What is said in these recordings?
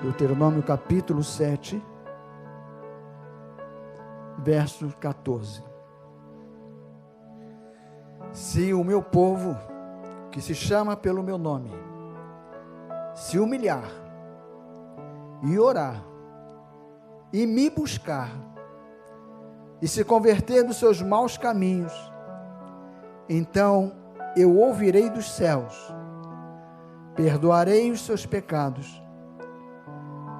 Deuteronômio capítulo 7, verso 14. Se o meu povo, que se chama pelo meu nome, se humilhar e orar e me buscar e se converter dos seus maus caminhos, então eu ouvirei dos céus, perdoarei os seus pecados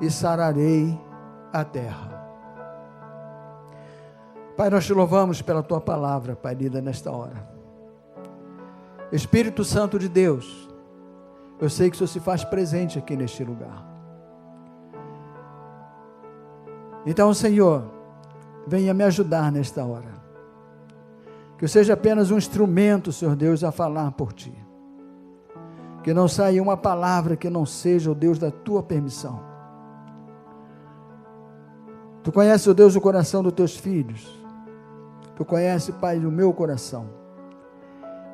e sararei a terra. Pai, nós te louvamos pela tua palavra, Pai, lida nesta hora. Espírito Santo de Deus, eu sei que o Senhor se faz presente aqui neste lugar. Então, Senhor, venha me ajudar nesta hora. Que eu seja apenas um instrumento, Senhor Deus, a falar por Ti. Que não saia uma palavra que não seja, ó Deus, da Tua permissão. Tu conheces, ó Deus, o coração dos Teus filhos. Tu conheces, Pai, o meu coração.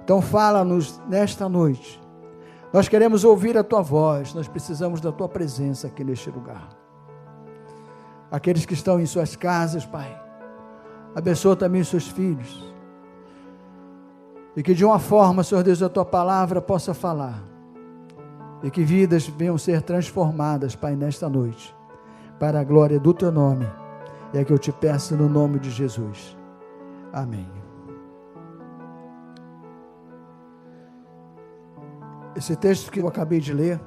Então fala-nos nesta noite. Nós queremos ouvir a Tua voz, nós precisamos da Tua presença aqui neste lugar. Aqueles que estão em suas casas, Pai, abençoa também os seus filhos. E que de uma forma, Senhor Deus, a Tua palavra possa falar. E que vidas venham ser transformadas, Pai, nesta noite. Para a glória do Teu nome. É que eu te peço no nome de Jesus. Amém. Esse texto que eu acabei de ler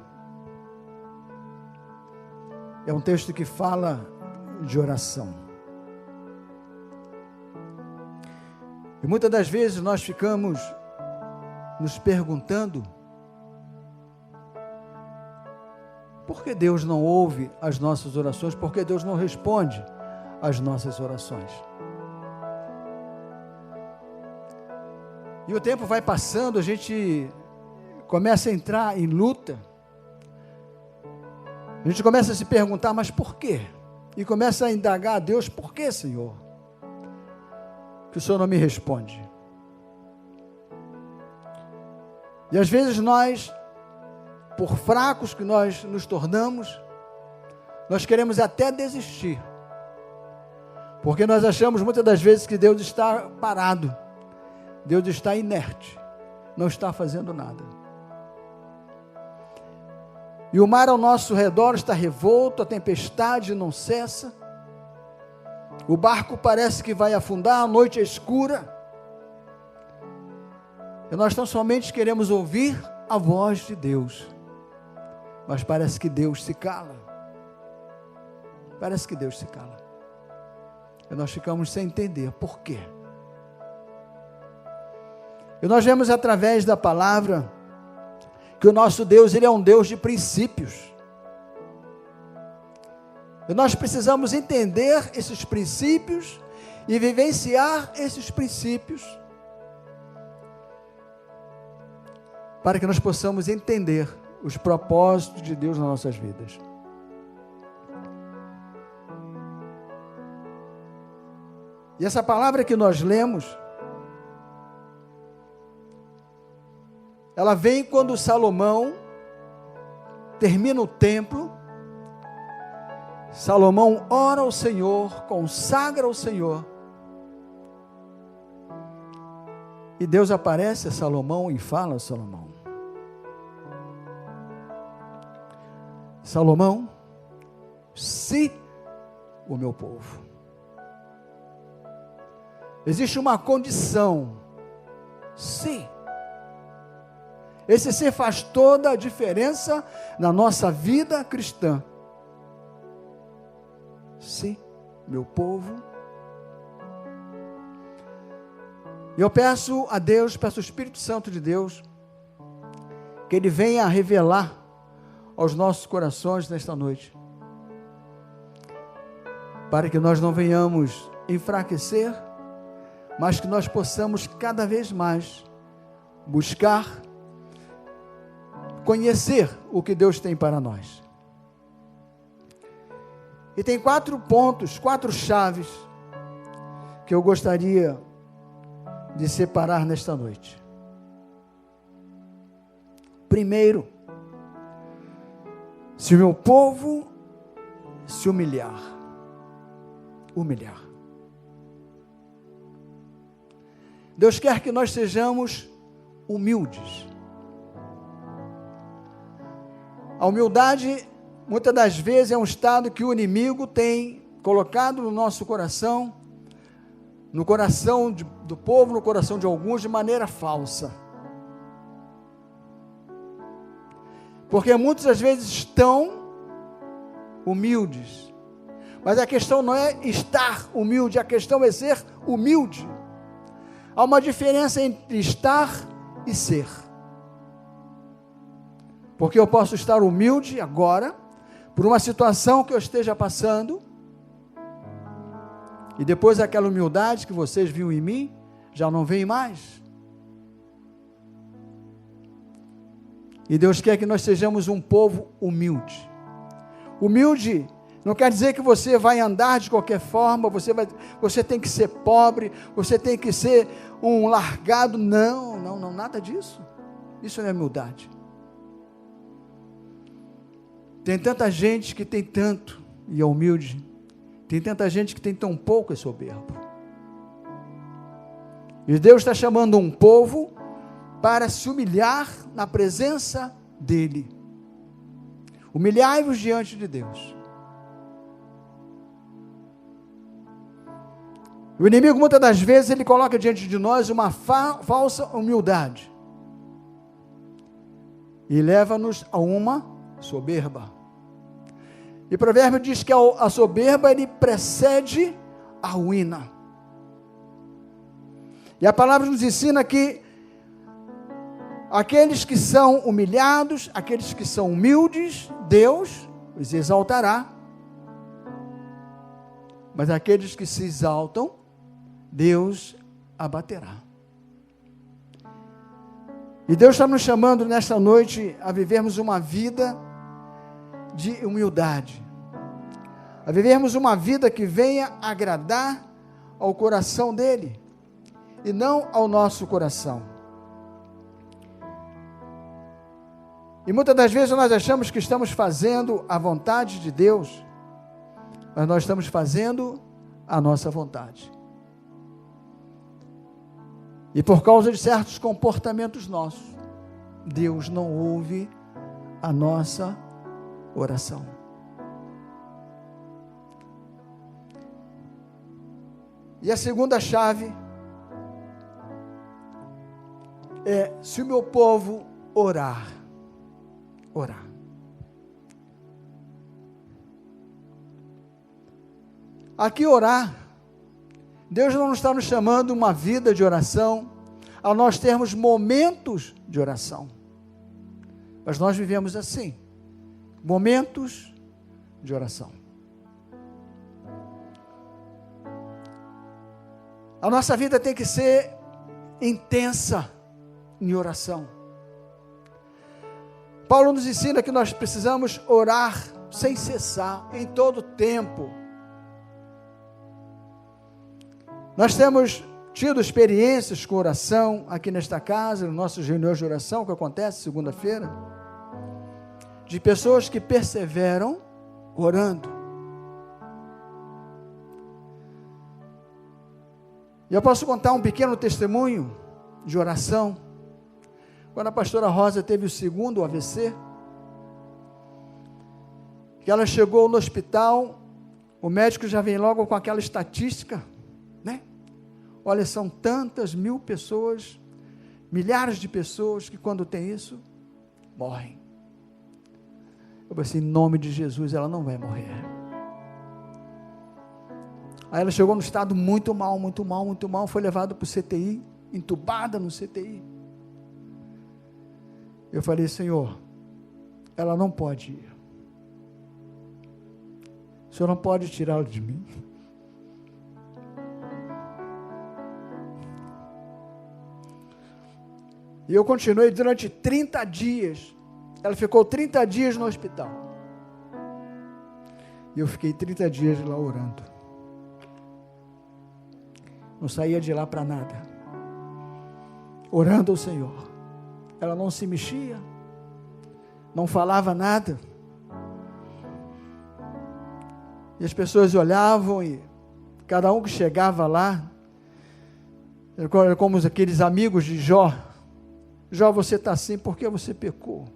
é um texto que fala de oração. E muitas das vezes nós ficamos nos perguntando por que Deus não ouve as nossas orações, por que Deus não responde às nossas orações. E o tempo vai passando, a gente começa a entrar em luta, a gente começa a se perguntar, mas por quê? E começa a indagar a Deus, por que, Senhor? Que o Senhor não me responde. E às vezes nós, por fracos que nós nos tornamos, nós queremos até desistir, porque nós achamos muitas das vezes que Deus está parado, Deus está inerte, não está fazendo nada. E o mar ao nosso redor está revolto, a tempestade não cessa, o barco parece que vai afundar, a noite é escura, e nós tão somente queremos ouvir a voz de Deus, mas parece que Deus se cala, e nós ficamos sem entender por quê. E nós vemos através da palavra que o nosso Deus, Ele é um Deus de princípios. E nós precisamos entender esses princípios e vivenciar esses princípios para que nós possamos entender os propósitos de Deus nas nossas vidas. E essa palavra que nós lemos, ela vem quando Salomão termina o templo. Salomão ora ao Senhor, consagra ao Senhor. E Deus aparece a Salomão e fala a Salomão: Salomão, se o meu povo. Existe uma condição, se. Esse ser faz toda a diferença na nossa vida cristã. Se meu povo. E eu peço a Deus, peço ao Espírito Santo de Deus, que Ele venha revelar aos nossos corações nesta noite, para que nós não venhamos enfraquecer, mas que nós possamos cada vez mais buscar, conhecer o que Deus tem para nós. E tem 4 pontos, 4 chaves, que eu gostaria de separar nesta noite. Primeiro, se o meu povo se humilhar. Humilhar. Deus quer que nós sejamos humildes. A humildade, muitas das vezes, é um estado que o inimigo tem colocado no nosso coração, no coração do povo, no coração de alguns, de maneira falsa. Porque muitas das vezes estão humildes, mas a questão não é estar humilde, a questão é ser humilde. Há uma diferença entre estar e ser. Porque eu posso estar humilde agora, por uma situação que eu esteja passando, e depois aquela humildade que vocês viram em mim, já não vem mais. E Deus quer que nós sejamos um povo humilde. Humilde não quer dizer que você vai andar de qualquer forma, você tem que ser pobre, você tem que ser um largado. Não, nada disso. Isso não é humildade. Tem tanta gente que tem tanto e é humilde. Tem tanta gente que tem tão pouco e é soberbo. E Deus está chamando um povo para se humilhar na presença dEle. Humilhai-vos diante de Deus. O inimigo, muitas das vezes, ele coloca diante de nós uma falsa humildade. E leva-nos a uma soberba. E o provérbio diz que a soberba, ele precede a ruína. E a palavra nos ensina que aqueles que são humilhados, aqueles que são humildes, Deus os exaltará. Mas aqueles que se exaltam, Deus abaterá. E Deus está nos chamando nesta noite a vivermos uma vida de humildade, a vivermos uma vida que venha agradar ao coração dEle, e não ao nosso coração. E muitas das vezes nós achamos que estamos fazendo a vontade de Deus, mas nós estamos fazendo a nossa vontade. E por causa de certos comportamentos nossos, Deus não ouve a nossa oração. E a segunda chave é: se o meu povo orar. Aqui orar, Deus não está nos chamando uma vida de oração, a nós termos momentos de oração, mas nós vivemos assim, momentos de oração. A nossa vida tem que ser intensa em oração. Paulo nos ensina que nós precisamos orar sem cessar, em todo tempo. Nós temos tido experiências com oração aqui nesta casa, nos nossos reuniões de oração, que acontece segunda-feira, de pessoas que perseveram orando. E eu posso contar um pequeno testemunho de oração. Quando a pastora Rosa teve o segundo AVC, que ela chegou no hospital, o médico já vem logo com aquela estatística, né? Olha, são tantas mil pessoas, milhares de pessoas que quando tem isso, morrem. Eu pensei, em nome de Jesus, ela não vai morrer. Aí ela chegou no estado muito mal, foi levada para o CTI, entubada no CTI. Eu falei, Senhor, ela não pode ir. O Senhor não pode tirá-la de mim. E eu continuei durante 30 dias. Ela ficou 30 dias no hospital. E eu fiquei 30 dias lá orando. Não saía de lá para nada. Orando ao Senhor. Ela não se mexia. Não falava nada. E as pessoas olhavam e cada um que chegava lá, era como aqueles amigos de Jó. Jó, você está assim porque você pecou.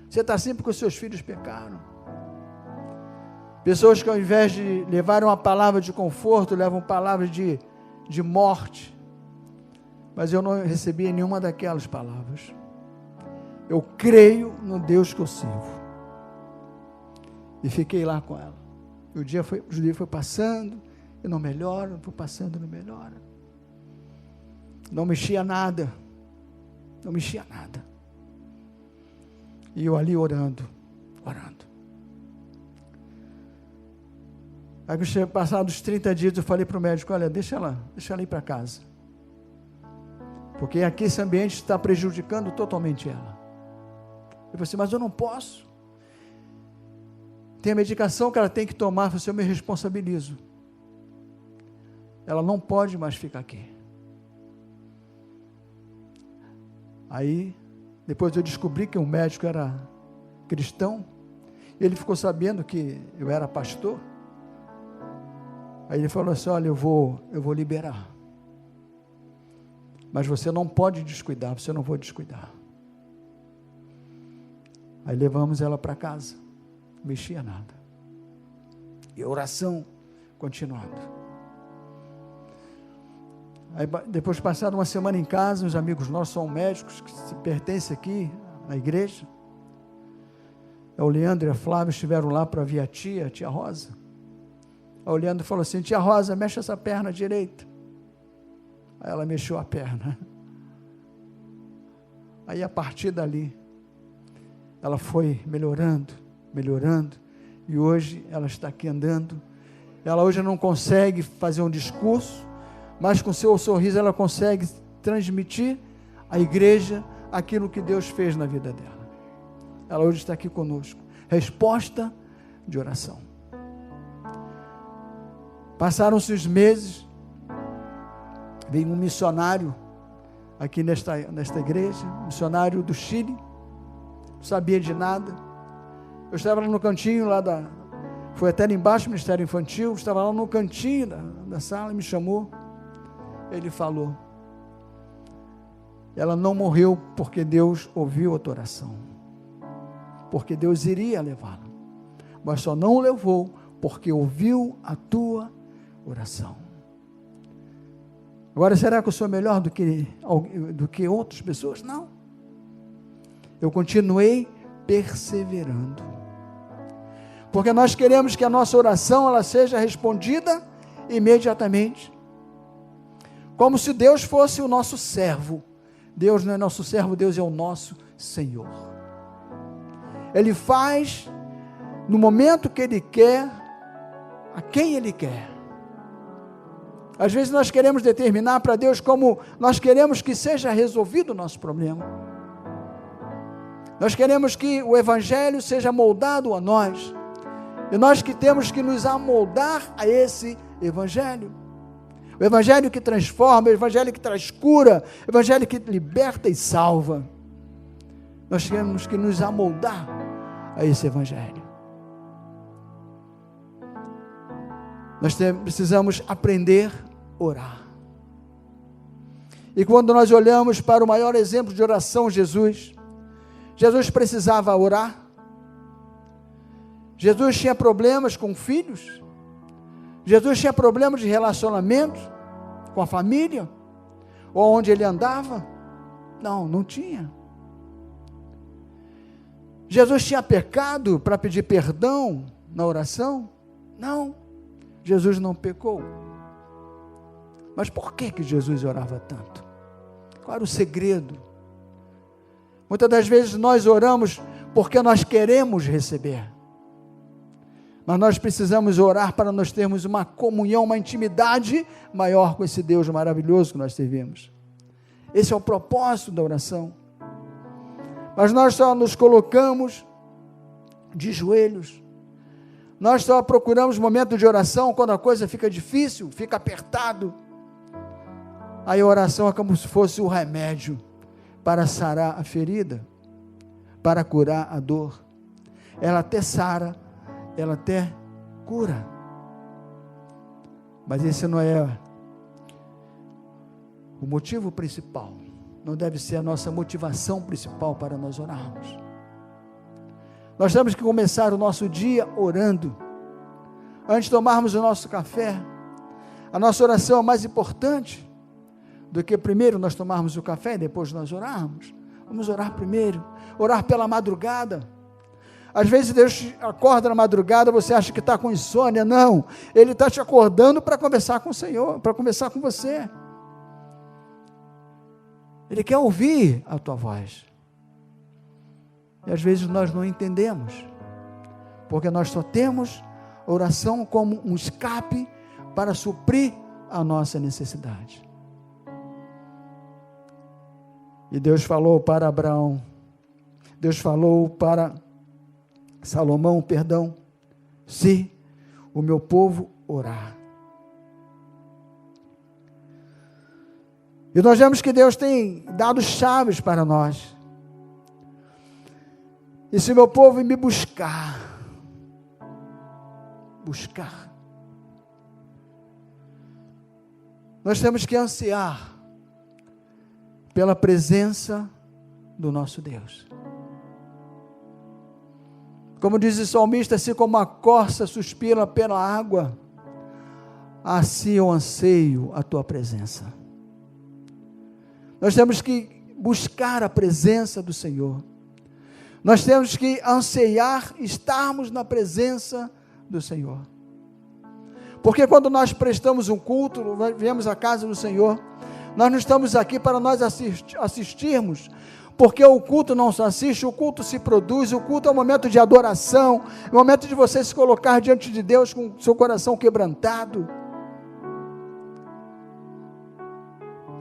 Você está assim porque os seus filhos pecaram. Pessoas que ao invés de levar uma palavra de conforto, levam palavras de morte. Mas eu não recebi nenhuma daquelas palavras. Eu creio no Deus que eu sirvo. E fiquei lá com ela. E o dia foi passando, e não melhora, foi passando e não melhora. Não mexia nada. Não mexia nada. E eu ali orando. Aí, passados 30 dias, eu falei para o médico, olha, deixa ela ir para casa. Porque aqui esse ambiente está prejudicando totalmente ela. Eu falei assim, mas eu não posso. Tem a medicação que ela tem que tomar, eu me responsabilizo. Ela não pode mais ficar aqui. Aí, depois eu descobri que o médico era cristão, e ele ficou sabendo que eu era pastor. Aí ele falou assim, olha, eu vou liberar. Mas você não pode descuidar, você não vai descuidar. Aí levamos ela para casa, não mexia nada. E a oração continuando. Aí depois de passar uma semana em casa, uns amigos nossos são médicos, que se pertencem aqui na igreja. O Leandro e a Flávia estiveram lá para ver a tia Rosa. Aí o Leandro falou assim, tia Rosa, mexe essa perna direita. Aí ela mexeu a perna. Aí a partir dali, ela foi melhorando, e hoje ela está aqui andando. Ela hoje não consegue fazer um discurso, mas com seu sorriso ela consegue transmitir à igreja aquilo que Deus fez na vida dela. Ela hoje está aqui conosco. Resposta de oração. Passaram-se os meses, veio um missionário aqui nesta igreja, missionário do Chile, não sabia de nada. Eu estava lá no cantinho, foi até lá embaixo, Ministério Infantil, estava lá no cantinho da sala, me chamou, ele falou, ela não morreu porque Deus ouviu a tua oração, porque Deus iria levá-la, mas só não o levou porque ouviu a tua oração. Agora, será que eu sou melhor do que outras pessoas? Não. Eu continuei perseverando. Porque nós queremos que a nossa oração ela seja respondida imediatamente. Como se Deus fosse o nosso servo. Deus não é nosso servo, Deus é o nosso Senhor. Ele faz no momento que Ele quer, a quem Ele quer. Às vezes nós queremos determinar para Deus como nós queremos que seja resolvido o nosso problema. Nós queremos que o Evangelho seja moldado a nós. E nós que temos que nos amoldar a esse Evangelho. O Evangelho que transforma, o Evangelho que traz cura, o Evangelho que liberta e salva. Nós temos que nos amoldar a esse Evangelho. Nós precisamos aprender a orar. E quando nós olhamos para o maior exemplo de oração, Jesus precisava orar. Jesus tinha problemas com filhos. Jesus tinha problemas de relacionamento com a família, ou onde ele andava. Não tinha. Jesus tinha pecado para pedir perdão na oração? Não. Jesus não pecou. Mas por que Jesus orava tanto? Qual era o segredo? Muitas das vezes nós oramos porque nós queremos receber. Mas nós precisamos orar para nós termos uma comunhão, uma intimidade maior com esse Deus maravilhoso que nós servimos. Esse é o propósito da oração. Mas nós só nos colocamos de joelhos. Nós só procuramos momento de oração quando a coisa fica difícil, fica apertado. Aí a oração é como se fosse o remédio para sarar a ferida, para curar a dor. Ela até sara, ela até cura. Mas esse não é o motivo principal. Não deve ser a nossa motivação principal para nós orarmos. Nós temos que começar o nosso dia orando. Antes de tomarmos o nosso café, a nossa oração é mais importante do que primeiro nós tomarmos o café e depois nós orarmos. Vamos orar primeiro, orar pela madrugada. Às vezes Deus te acorda na madrugada, você acha que está com insônia. Não, Ele está te acordando para conversar com o Senhor, para conversar com você. Ele quer ouvir a tua voz. E às vezes nós não entendemos, porque nós só temos oração como um escape para suprir a nossa necessidade. E Deus falou para Abraão, Deus falou para Salomão, se o meu povo orar. E nós vemos que Deus tem dado chaves para nós. E se o meu povo me buscar, nós temos que ansiar pela presença do nosso Deus. Como diz o salmista, assim como a corça suspira pela água, assim eu anseio a tua presença. Nós temos que buscar a presença do Senhor. Nós temos que anseiar estarmos na presença do Senhor. Porque quando nós prestamos um culto, viemos à casa do Senhor, nós não estamos aqui para nós assistirmos, porque o culto não se assiste, o culto se produz, o culto é um momento de adoração, é um momento de você se colocar diante de Deus com seu coração quebrantado.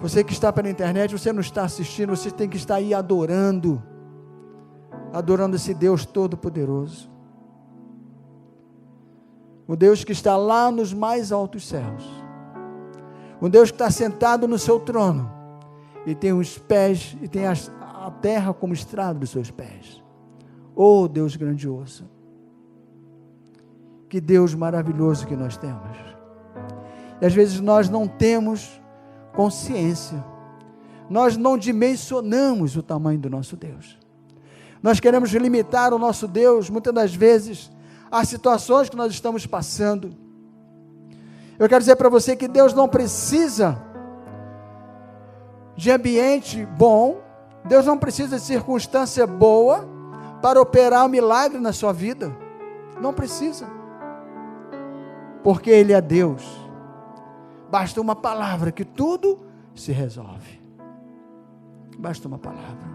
Você que está pela internet, você não está assistindo, você tem que estar aí adorando esse Deus Todo-Poderoso. O Deus que está lá nos mais altos céus. O Deus que está sentado no seu trono e tem os pés, e tem a terra como estrado dos seus pés. Oh, Deus grandioso! Que Deus maravilhoso que nós temos. E às vezes nós não temos consciência, nós não dimensionamos o tamanho do nosso Deus. Nós queremos limitar o nosso Deus, muitas das vezes, às situações que nós estamos passando. Eu quero dizer para você que Deus não precisa de ambiente bom, Deus não precisa de circunstância boa para operar um milagre na sua vida. Não precisa. Porque Ele é Deus. Basta uma palavra que tudo se resolve. Basta uma palavra.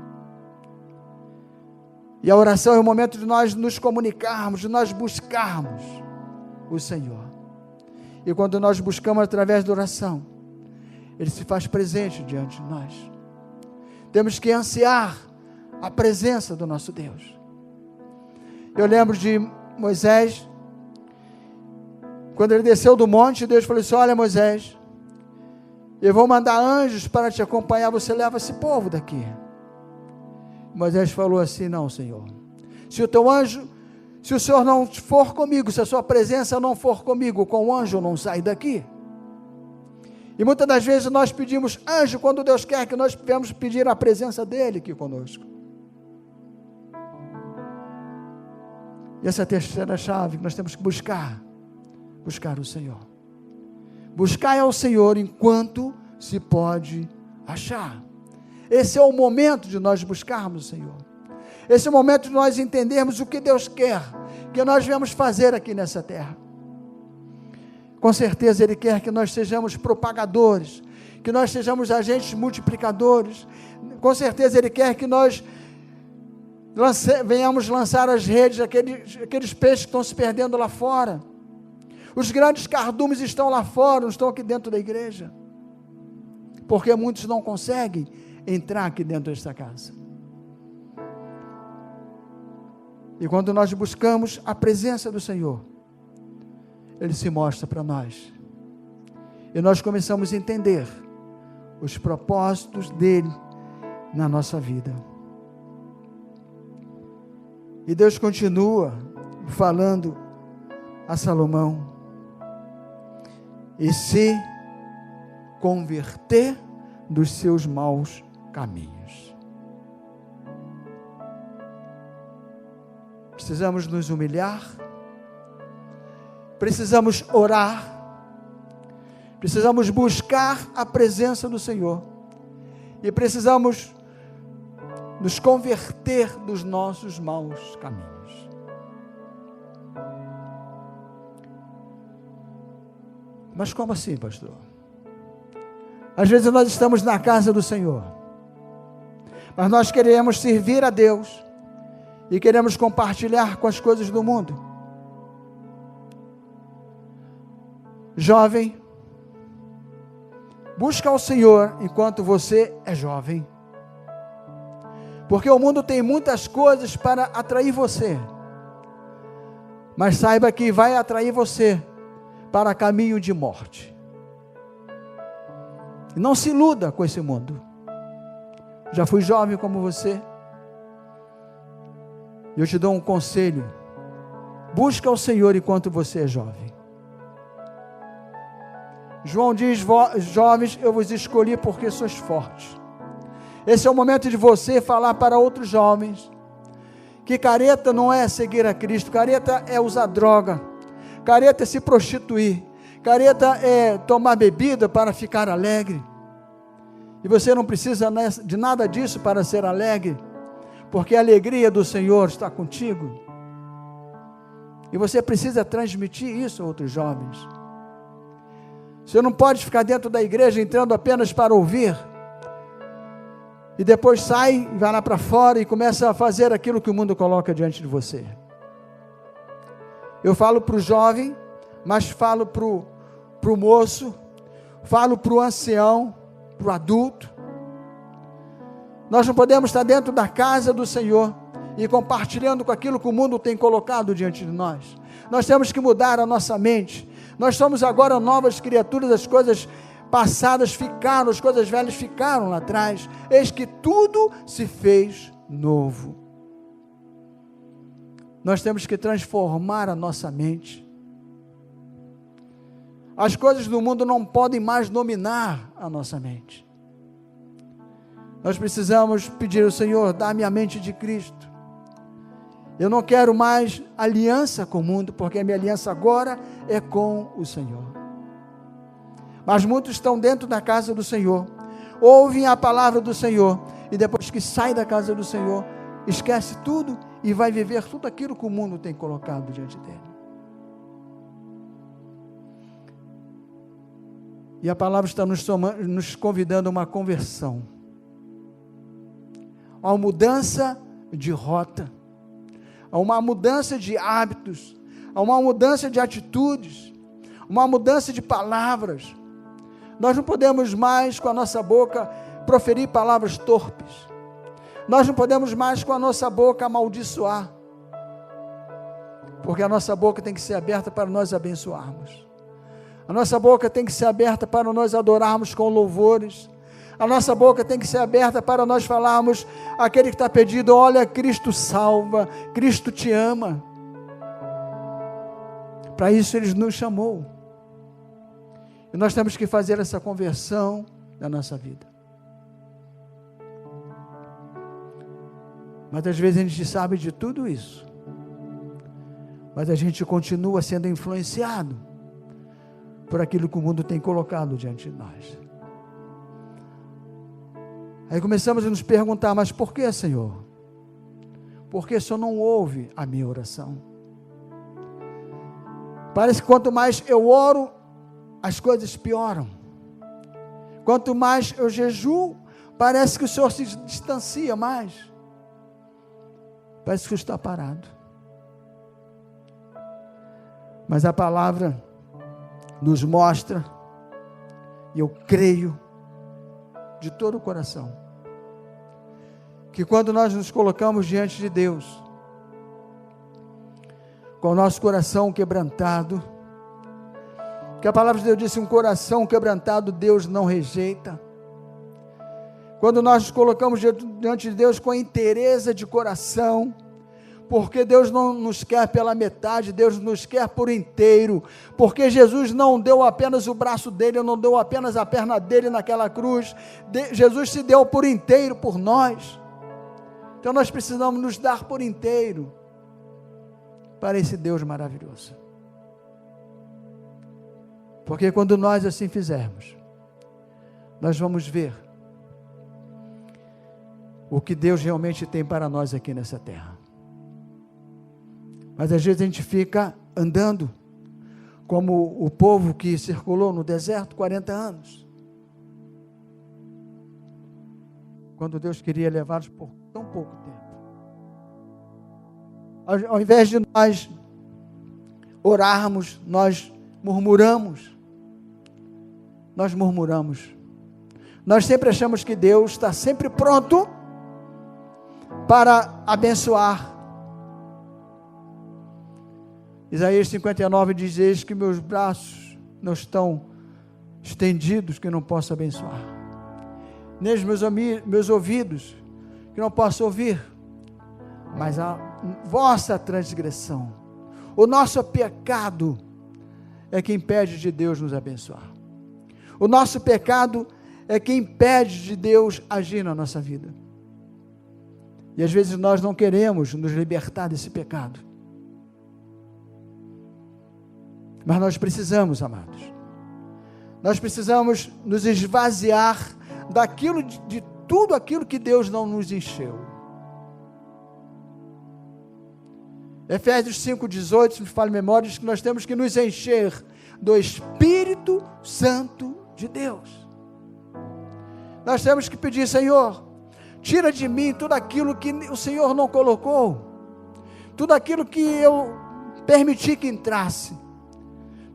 E a oração é o momento de nós nos comunicarmos, de nós buscarmos o Senhor. E quando nós buscamos através da oração, Ele se faz presente diante de nós. Temos que ansiar a presença do nosso Deus. Eu lembro de Moisés, quando ele desceu do monte, Deus falou assim: olha, Moisés, eu vou mandar anjos para te acompanhar, você leva esse povo daqui. Moisés falou assim: não, Senhor, se o Senhor não for comigo, se a sua presença não for comigo, com o anjo eu não saio daqui. E muitas das vezes nós pedimos anjo, quando Deus quer que nós devemos pedir a presença dEle aqui conosco. E essa é a terceira chave que nós temos que buscar o Senhor. Buscar ao Senhor enquanto se pode achar. Esse é o momento de nós buscarmos o Senhor. Esse é o momento de nós entendermos o que Deus quer que nós viemos fazer aqui nessa terra. Com certeza Ele quer que nós sejamos propagadores, que nós sejamos agentes multiplicadores. Com certeza Ele quer que nós venhamos lançar as redes, aqueles peixes que estão se perdendo lá fora. Os grandes cardumes estão lá fora, não estão aqui dentro da igreja, porque muitos não conseguem entrar aqui dentro desta casa. E quando nós buscamos a presença do Senhor, Ele se mostra para nós, e nós começamos a entender os propósitos dEle na nossa vida. E Deus continua falando a Salomão, e se converter dos seus maus caminhos. Precisamos nos humilhar, precisamos orar, precisamos buscar a presença do Senhor e precisamos nos converter dos nossos maus caminhos. Mas como assim, pastor? Às vezes nós estamos na casa do Senhor, mas nós queremos servir a Deus e queremos compartilhar com as coisas do mundo. Jovem, busca ao Senhor enquanto você é jovem, porque o mundo tem muitas coisas para atrair você, mas saiba que vai atrair você para caminho de morte. E não se iluda com esse mundo. Já fui jovem como você, e eu te dou um conselho: busca o Senhor enquanto você é jovem. João diz: jovens, eu vos escolhi porque sois fortes. Esse é o momento de você falar para outros jovens que careta não é seguir a Cristo, careta é usar droga, careta é se prostituir, careta é tomar bebida para ficar alegre. E você não precisa de nada disso para ser alegre, porque a alegria do Senhor está contigo. E você precisa transmitir isso a outros jovens. Você não pode ficar dentro da igreja entrando apenas para ouvir, e depois sai, vai lá para fora e começa a fazer aquilo que o mundo coloca diante de você. Eu falo para o jovem, mas falo para o moço, falo para o ancião, para o adulto. Nós não podemos estar dentro da casa do Senhor e compartilhando com aquilo que o mundo tem colocado diante de nós. Nós temos que mudar a nossa mente. Nós somos agora novas criaturas, as coisas passadas ficaram, as coisas velhas ficaram lá atrás. Eis que tudo se fez novo. Nós temos que transformar a nossa mente. As coisas do mundo não podem mais dominar a nossa mente. Nós precisamos pedir ao Senhor: dá-me a mente de Cristo. Eu não quero mais aliança com o mundo, porque a minha aliança agora é com o Senhor. Mas muitos estão dentro da casa do Senhor, ouvem a palavra do Senhor, e depois que sai da casa do Senhor, esquece tudo e vai viver tudo aquilo que o mundo tem colocado diante dele. E a palavra está nos convidando a uma conversão, a uma mudança de rota, a uma mudança de hábitos, a uma mudança de atitudes, uma mudança de palavras. Nós não podemos mais com a nossa boca proferir palavras torpes. Nós não podemos mais com a nossa boca amaldiçoar, porque a nossa boca tem que ser aberta para nós abençoarmos. A nossa boca tem que ser aberta para nós adorarmos com louvores. A nossa boca tem que ser aberta para nós falarmos aquele que está perdido: olha, Cristo salva, Cristo te ama. Para isso Ele nos chamou. E nós temos que fazer essa conversão na nossa vida. Mas às vezes a gente sabe de tudo isso, mas a gente continua sendo influenciado por aquilo que o mundo tem colocado diante de nós. Aí começamos a nos perguntar: mas por que, Senhor? Por que o Senhor não ouve a minha oração? Parece que quanto mais eu oro, as coisas pioram. Quanto mais eu jejuo, parece que o Senhor se distancia mais. Parece que está parado. Mas a palavra nos mostra, e eu creio de todo o coração, que quando nós nos colocamos diante de Deus, com o nosso coração quebrantado, que a palavra de Deus disse: um coração quebrantado Deus não rejeita. Quando nós nos colocamos diante de Deus com a inteireza de coração, Porque Deus não nos quer pela metade, Deus nos quer por inteiro, porque Jesus não deu apenas o braço dele, não deu apenas a perna dele naquela cruz, Jesus se deu por inteiro por nós. Então nós precisamos nos dar por inteiro para esse Deus maravilhoso. Porque quando nós assim fizermos, nós vamos ver o que Deus realmente tem para nós aqui nessa terra. Mas às vezes a gente fica andando como o povo que circulou no deserto 40 anos. Quando Deus queria levá-los por tão pouco tempo. Ao invés de nós orarmos, nós murmuramos. Nós murmuramos. Nós sempre achamos que Deus está sempre pronto para abençoar. Isaías 59 diz: eis que meus braços não estão estendidos, que não posso abençoar, nem os meus ouvidos, que não posso ouvir, mas a vossa transgressão, o nosso pecado, é que impede de Deus nos abençoar. O nosso pecado é que impede de Deus agir na nossa vida. E às vezes nós não queremos nos libertar desse pecado. Mas nós precisamos, amados. Nós precisamos nos esvaziar daquilo, de tudo aquilo que Deus não nos encheu. Efésios 5,18, se me falha a memória, diz que nós temos que nos encher do Espírito Santo de Deus. Nós temos que pedir: Senhor, tira de mim tudo aquilo que o Senhor não colocou, tudo aquilo que eu permiti que entrasse,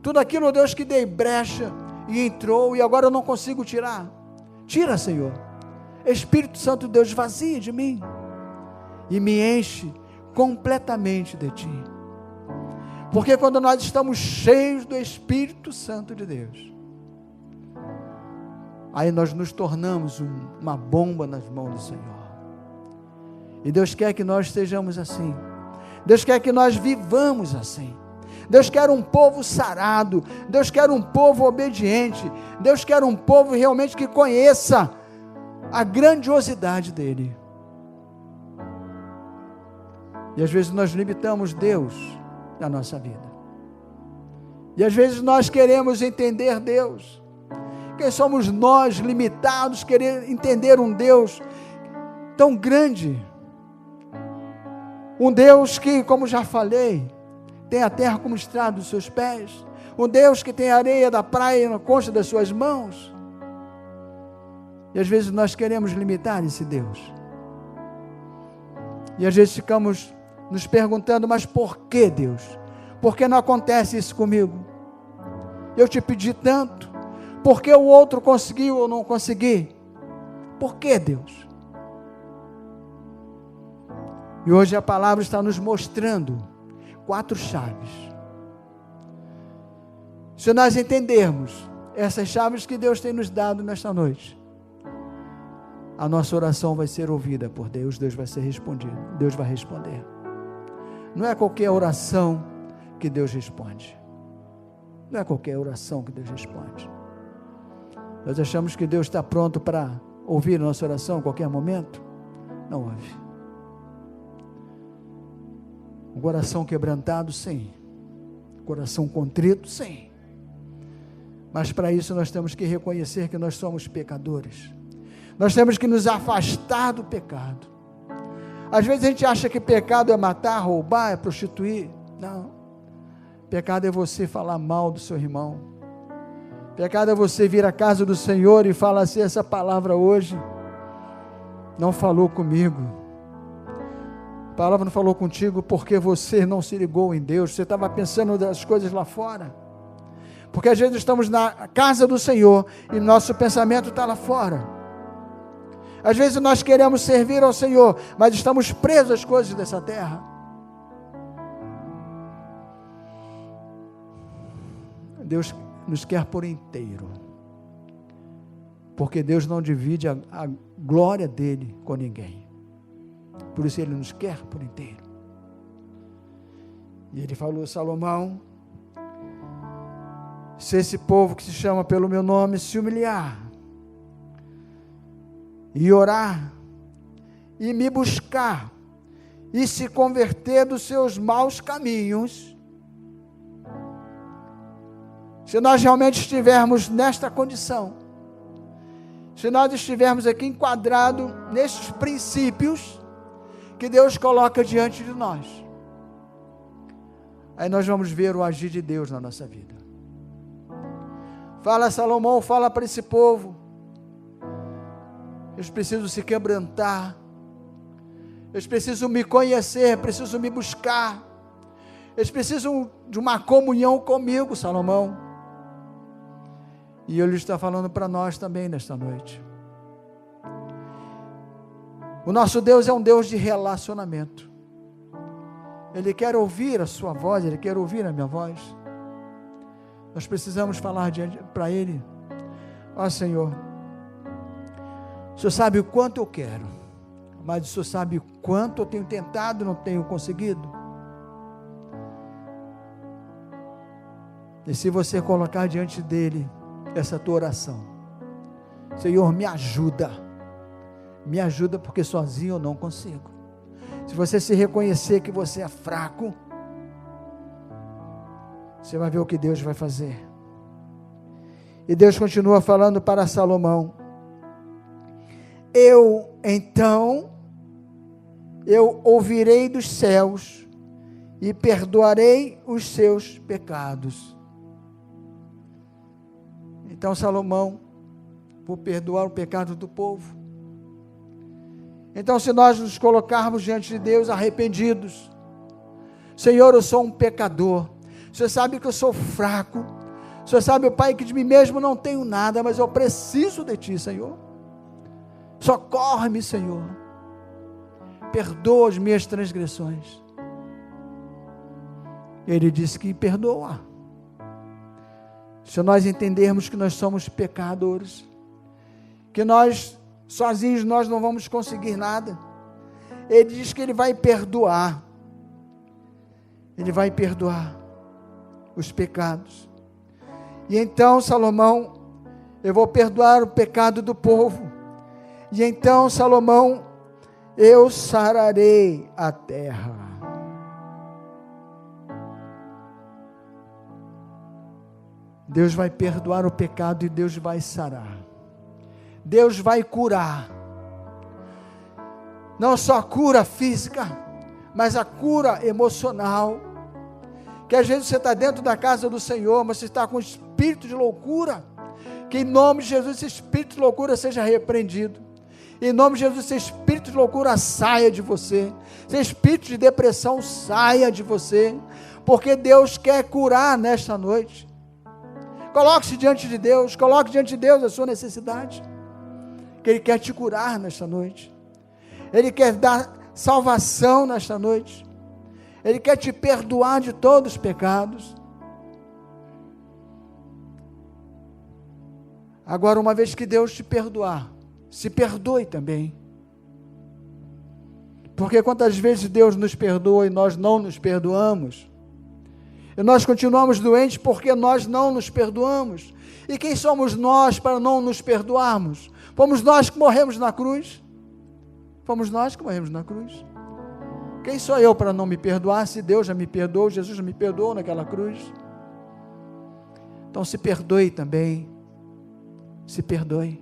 tudo aquilo, Deus, que dei brecha e entrou e agora eu não consigo tirar. Tira, Senhor. Espírito Santo de Deus, esvazia de mim e me enche completamente de Ti. Porque quando nós estamos cheios do Espírito Santo de Deus, aí nós nos tornamos uma bomba nas mãos do Senhor. E Deus quer que nós estejamos assim. Deus quer que nós vivamos assim. Deus quer um povo sarado. Deus quer um povo obediente. Deus quer um povo realmente que conheça a grandiosidade dEle. E às vezes nós limitamos Deus na nossa vida. E às vezes nós queremos entender Deus. Quem somos nós, limitados, querer entender um Deus tão grande? Um Deus que, como já falei, tem a terra como estrado dos seus pés. Um Deus que tem a areia da praia na concha das suas mãos. E às vezes nós queremos limitar esse Deus. E às vezes ficamos nos perguntando: mas por que, Deus? Por que não acontece isso comigo? Eu te pedi tanto. Por que o outro conseguiu ou eu não consegui? Por que, Deus? E hoje a palavra está nos mostrando 4 chaves. Se nós entendermos essas chaves que Deus tem nos dado nesta noite, a nossa oração vai ser ouvida por Deus, Deus vai ser respondido, Deus vai responder. Não é qualquer oração que Deus responde. Não é qualquer oração que Deus responde. Nós achamos que Deus está pronto para ouvir a nossa oração a qualquer momento. Não ouve. Um coração quebrantado, sim. Coração contrito, sim. Mas para isso nós temos que reconhecer que nós somos pecadores. Nós temos que nos afastar do pecado. Às vezes a gente acha que pecado é matar, roubar, é prostituir. Não. Pecado é você falar mal do seu irmão. Pecado é você vir à casa do Senhor e falar assim: essa palavra hoje não falou comigo. A palavra não falou contigo porque você não se ligou em Deus. Você estava pensando das coisas lá fora. Porque às vezes estamos na casa do Senhor e nosso pensamento está lá fora. Às vezes nós queremos servir ao Senhor, mas estamos presos às coisas dessa terra. Deus nos quer por inteiro, porque Deus não divide a glória dele com ninguém. Por isso Ele nos quer por inteiro. E ele falou: Salomão, se esse povo que se chama pelo meu nome se humilhar e orar e me buscar e se converter dos seus maus caminhos, se nós realmente estivermos nesta condição, se nós estivermos aqui enquadrados nesses princípios que Deus coloca diante de nós, aí nós vamos ver o agir de Deus na nossa vida. Fala, Salomão, fala para esse povo, eles precisam se quebrantar, eles precisam me conhecer, precisam me buscar, eles precisam de uma comunhão comigo, Salomão. E ele está falando para nós também nesta noite. O nosso Deus é um Deus de relacionamento. Ele quer ouvir a sua voz, Ele quer ouvir a minha voz. Nós precisamos falar para Ele: ó Senhor, o Senhor sabe o quanto eu quero, mas o Senhor sabe o quanto eu tenho tentado e não tenho conseguido. E se você colocar diante dEle essa tua oração: Senhor, me ajuda porque sozinho eu não consigo. Se você se reconhecer que você é fraco, você vai ver o que Deus vai fazer. E Deus continua falando para Salomão: eu ouvirei dos céus e perdoarei os seus pecados. Então, Salomão, vou perdoar o pecado do povo. Então, se nós nos colocarmos diante de Deus arrependidos: Senhor, eu sou um pecador, o Senhor sabe que eu sou fraco, o Senhor sabe, Pai, que de mim mesmo não tenho nada, mas eu preciso de Ti, Senhor. Socorre-me, Senhor, perdoa as minhas transgressões. Ele disse que perdoa. Se nós entendermos que nós somos pecadores, que nós sozinhos nós não vamos conseguir nada, Ele diz que Ele vai perdoar. Ele vai perdoar os pecados. E então, Salomão, eu vou perdoar o pecado do povo. E então, Salomão, eu sararei a terra. Deus vai perdoar o pecado e Deus vai sarar. Deus vai curar. Não só a cura física, mas a cura emocional. Que às vezes você está dentro da casa do Senhor, mas você está com espírito de loucura. Que em nome de Jesus esse espírito de loucura seja repreendido. Em nome de Jesus esse espírito de loucura saia de você. Esse espírito de depressão saia de você. Porque Deus quer curar nesta noite. Coloque-se diante de Deus, coloque diante de Deus a sua necessidade, que Ele quer te curar nesta noite, Ele quer dar salvação nesta noite, Ele quer te perdoar de todos os pecados. Agora, uma vez que Deus te perdoar, se perdoe também, porque quantas vezes Deus nos perdoa e nós não nos perdoamos, e nós continuamos doentes porque nós não nos perdoamos. E quem somos nós para não nos perdoarmos? Fomos nós que morremos na cruz? Fomos nós que morremos na cruz. Quem sou eu para não me perdoar, se Deus já me perdoou, Jesus já me perdoou naquela cruz? Então se perdoe também. Se perdoe.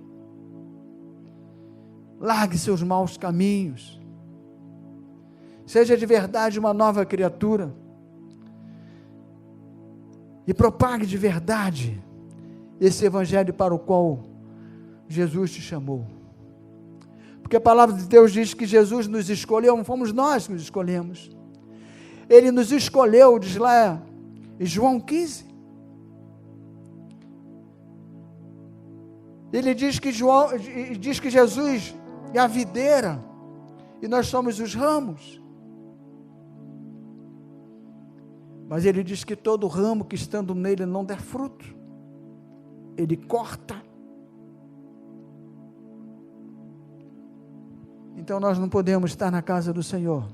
Largue seus maus caminhos. Seja de verdade uma nova criatura. E propague de verdade esse evangelho para o qual Jesus te chamou. Porque a palavra de Deus diz que Jesus nos escolheu, não fomos nós que nos escolhemos. Ele nos escolheu, diz lá em João 15. Ele diz que Jesus é a videira e nós somos os ramos. Mas ele diz que todo ramo que estando nele não der fruto, ele corta. Então nós não podemos estar na casa do Senhor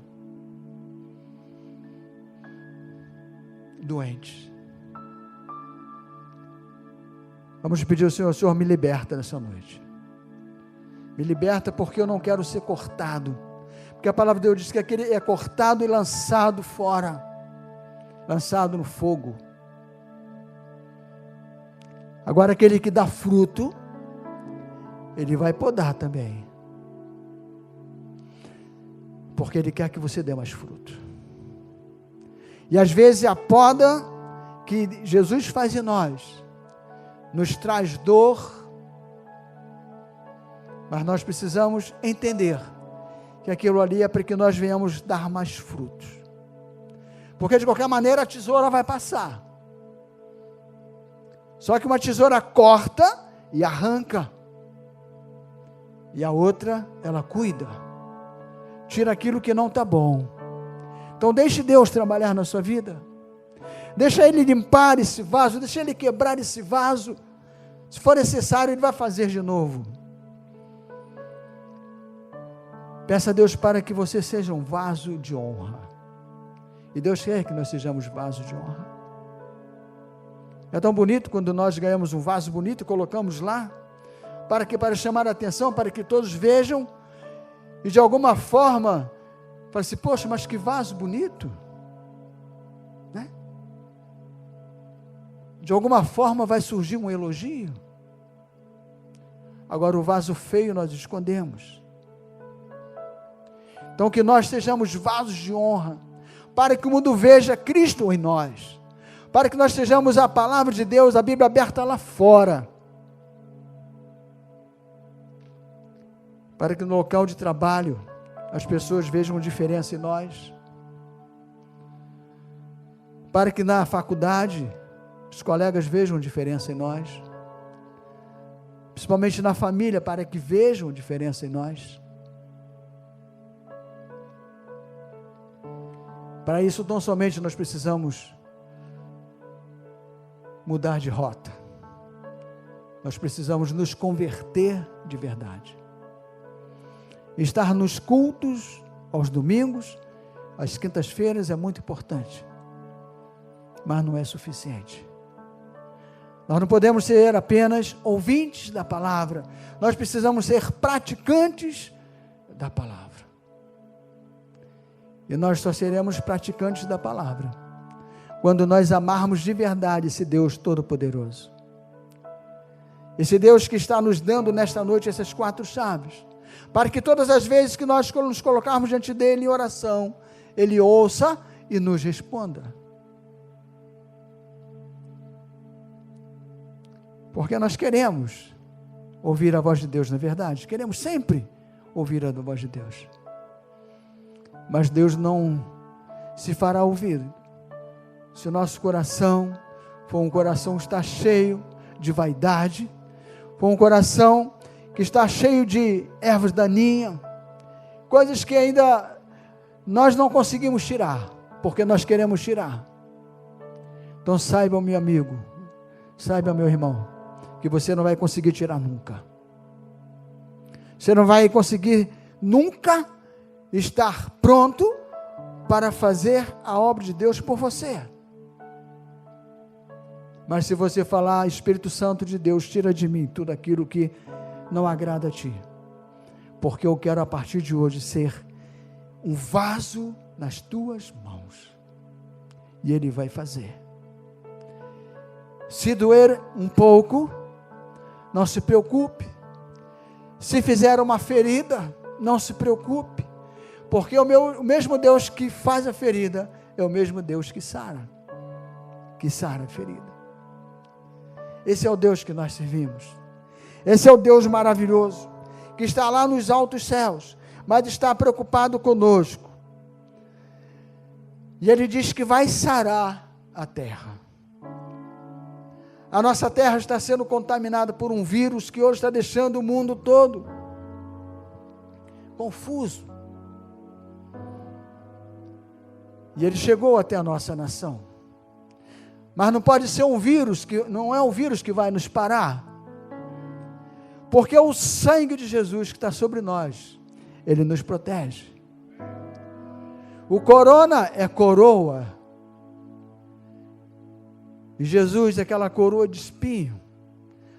doentes. Vamos pedir ao Senhor: Senhor, me liberta nessa noite. Me liberta, porque eu não quero ser cortado. Porque a palavra de Deus diz que aquele é cortado e lançado fora, lançado no fogo. Agora aquele que dá fruto, ele vai podar também, porque ele quer que você dê mais fruto. E às vezes a poda que Jesus faz em nós nos traz dor, mas nós precisamos entender que aquilo ali é para que nós venhamos dar mais frutos, porque de qualquer maneira a tesoura vai passar. Só que uma tesoura corta e arranca, e a outra ela cuida, tira aquilo que não está bom. Então deixe Deus trabalhar na sua vida, deixa Ele limpar esse vaso, deixa Ele quebrar esse vaso. Se for necessário, Ele vai fazer de novo. Peça a Deus para que você seja um vaso de honra, e Deus quer que nós sejamos vasos de honra. É tão bonito quando nós ganhamos um vaso bonito e colocamos lá, para chamar a atenção, para que todos vejam, e de alguma forma, fala assim: poxa, mas que vaso bonito, né? De alguma forma vai surgir um elogio. Agora o vaso feio nós escondemos. Então que nós sejamos vasos de honra, para que o mundo veja Cristo em nós, para que nós sejamos a palavra de Deus, a Bíblia aberta lá fora, para que no local de trabalho as pessoas vejam diferença em nós, para que na faculdade os colegas vejam diferença em nós, principalmente na família, para que vejam diferença em nós. Para isso, tão somente nós precisamos mudar de rota, nós precisamos nos converter de verdade, estar nos cultos aos domingos, às quintas-feiras é muito importante, mas não é suficiente. Nós não podemos ser apenas ouvintes da palavra, nós precisamos ser praticantes da palavra, e nós só seremos praticantes da palavra quando nós amarmos de verdade esse Deus Todo-Poderoso, esse Deus que está nos dando nesta noite essas 4 chaves, para que todas as vezes que nós nos colocarmos diante dEle em oração, Ele ouça e nos responda. Porque nós queremos ouvir a voz de Deus, na verdade, queremos sempre ouvir a voz de Deus, mas Deus não se fará ouvir se o nosso coração for um coração que está cheio de vaidade, for um coração que está cheio de ervas daninhas, coisas que ainda nós não conseguimos tirar, porque nós queremos tirar. Então saiba, meu amigo, saiba, meu irmão, que você não vai conseguir tirar nunca. Você não vai conseguir nunca estar pronto para fazer a obra de Deus por você. Mas se você falar: Espírito Santo de Deus, tira de mim tudo aquilo que não agrada a ti, porque eu quero a partir de hoje ser um vaso nas tuas mãos, e Ele vai fazer. Se doer um pouco, não se preocupe. Se fizer uma ferida, não se preocupe, porque o mesmo Deus que faz a ferida é o mesmo Deus que sara a ferida. Esse é o Deus que nós servimos. Esse é o Deus maravilhoso, que está lá nos altos céus, mas está preocupado conosco. E Ele diz que vai sarar a terra. A nossa terra está sendo contaminada por um vírus que hoje está deixando o mundo todo confuso. E ele chegou até a nossa nação. Mas não pode ser um vírus, não é um vírus que vai nos parar, porque é o sangue de Jesus que está sobre nós, Ele nos protege. O corona é coroa, E Jesus, aquela coroa de espinho,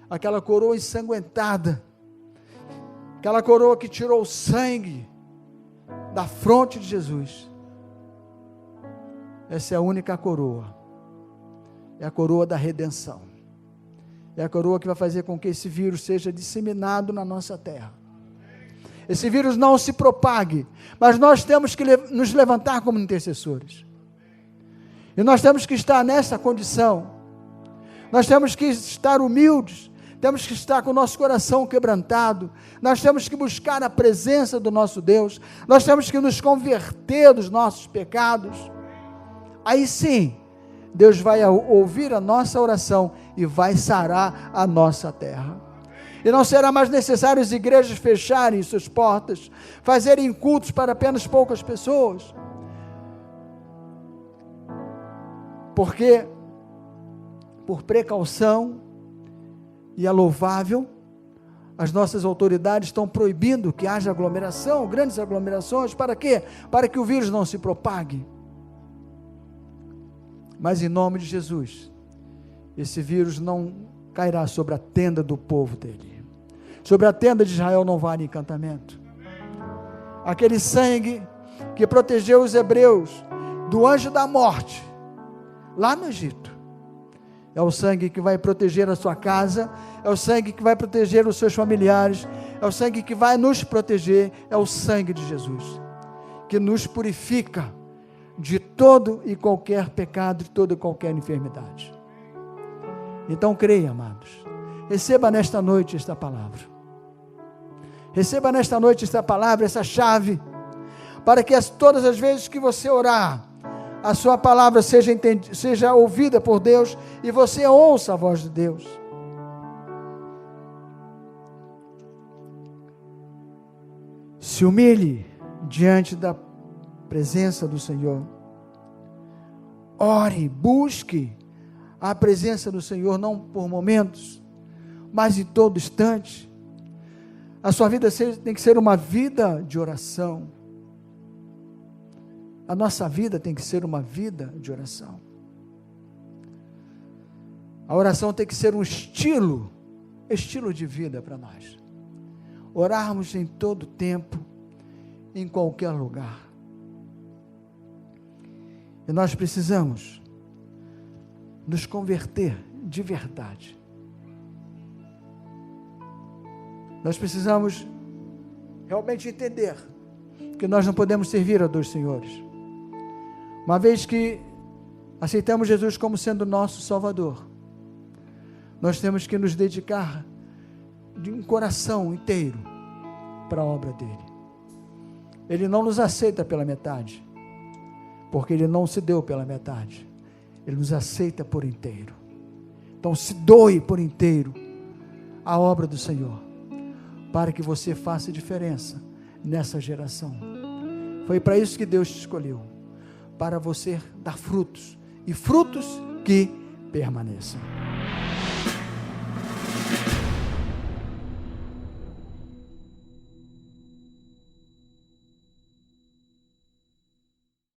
aquela coroa ensanguentada, aquela coroa que tirou o sangue da fronte de Jesus, essa é a única coroa, é a coroa da redenção, é a coroa que vai fazer com que esse vírus seja disseminado na nossa terra, esse vírus não se propague, mas nós temos que nos levantar como intercessores, e nós temos que estar nessa condição, nós temos que estar humildes, temos que estar com o nosso coração quebrantado, nós temos que buscar a presença do nosso Deus, nós temos que nos converter dos nossos pecados, aí sim, Deus vai ouvir a nossa oração e vai sarar a nossa terra, e não será mais necessário as igrejas fecharem suas portas, fazerem cultos para apenas poucas pessoas, porque, por precaução, e é louvável, as nossas autoridades estão proibindo que haja aglomeração, grandes aglomerações, para quê? Para que o vírus não se propague, mas em nome de Jesus, esse vírus não cairá sobre a tenda do povo dele, sobre a tenda de Israel não vale encantamento, aquele sangue que protegeu os hebreus do anjo da morte, lá no Egito, é o sangue que vai proteger a sua casa, é o sangue que vai proteger os seus familiares, é o sangue que vai nos proteger, é o sangue de Jesus, que nos purifica de todo e qualquer pecado, de toda e qualquer enfermidade. Então creia, amados, receba nesta noite esta palavra, receba nesta noite esta palavra, essa chave, para que todas as vezes que você orar, a sua palavra seja ouvida por Deus, e você ouça a voz de Deus. Se humilhe diante da presença do Senhor, ore, busque a presença do Senhor, não por momentos, mas em todo instante. A sua vida tem que ser uma vida de oração, a nossa vida tem que ser uma vida de oração, a oração tem que ser um estilo de vida para nós, orarmos em todo tempo, em qualquer lugar, e nós precisamos nos converter de verdade, nós precisamos realmente entender que nós não podemos servir a dois senhores, uma vez que aceitamos Jesus como sendo nosso Salvador, nós temos que nos dedicar de um coração inteiro para a obra dele. Ele não nos aceita pela metade, porque ele não se deu pela metade, ele nos aceita por inteiro. Então se doe por inteiro a obra do Senhor, para que você faça diferença nessa geração. Foi para isso que Deus te escolheu, para você dar frutos, e frutos que permaneçam.